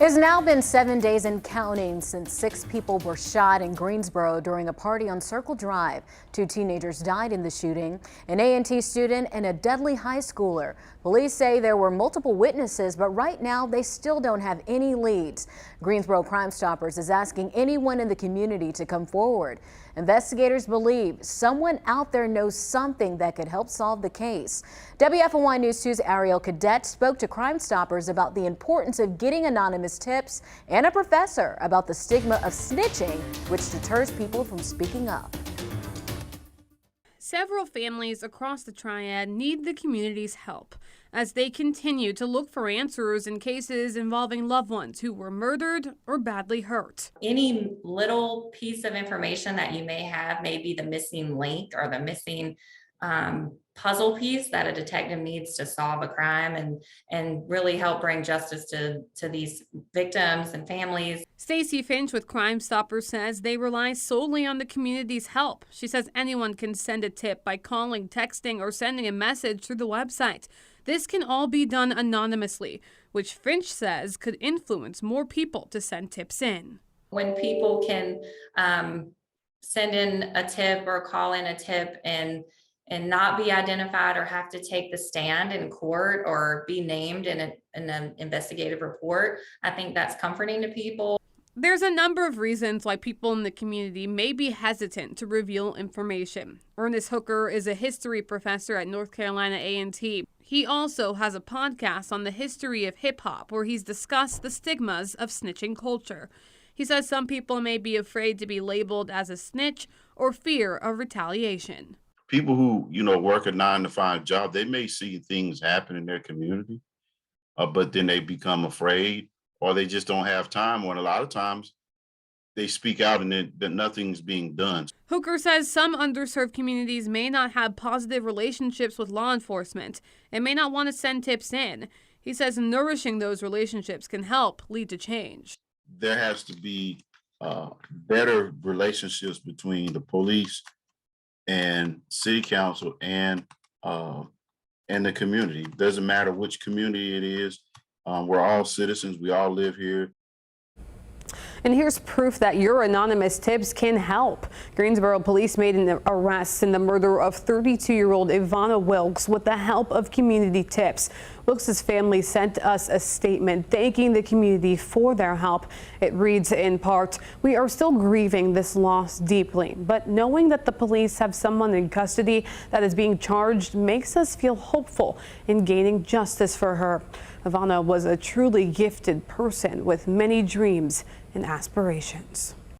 It's now been 7 days and counting since 6 people were shot in Greensboro during a party on Circle Drive. 2 teenagers died in the shooting, an A&T student and a deadly high schooler. Police say there were multiple witnesses, but right now they still don't have any leads. Greensboro Crime Stoppers is asking anyone in the community to come forward. Investigators believe someone out there knows something that could help solve the case. WFOY News 2's Ariel Cadet spoke to Crime Stoppers about the importance of getting anonymous tips and a professor about the stigma of snitching, which deters people from speaking up. Several families across the Triad need the community's help as they continue to look for answers in cases involving loved ones who were murdered or badly hurt. Any little piece of information that you may have, maybe the missing link or the missing puzzle piece that a detective needs to solve a crime and really help bring justice to these victims and families. Stacy Finch with Crime Stoppers says they rely solely on the community's help. She says anyone can send a tip by calling, texting, or sending a message through the website. This can all be done anonymously, which Finch says could influence more people to send tips in. When people can send in a tip or call in a tip and not be identified or have to take the stand in court or be named in an investigative report, I think that's comforting to people. There's a number of reasons why people in the community may be hesitant to reveal information. Ernest Hooker is a history professor at North Carolina A&T. He also has a podcast on the history of hip-hop where he's discussed the stigmas of snitching culture. He says some people may be afraid to be labeled as a snitch or fear of retaliation. People who, work a 9-to-5 job, they may see things happen in their community, but then they become afraid or they just don't have time. When a lot of times they speak out and that nothing's being done. Hooker says some underserved communities may not have positive relationships with law enforcement and may not want to send tips in. He says nourishing those relationships can help lead to change. There has to be better relationships between the police and city council and the community. Doesn't matter which community it is. We're all citizens. We all live here. And here's proof that your anonymous tips can help. Greensboro police made an arrest in the murder of 32-year-old Ivana Wilkes with the help of community tips. Wilkes' family sent us a statement thanking the community for their help. It reads in part, "We are still grieving this loss deeply, but knowing that the police have someone in custody that is being charged makes us feel hopeful in gaining justice for her." Ivana was a truly gifted person with many dreams and aspirations.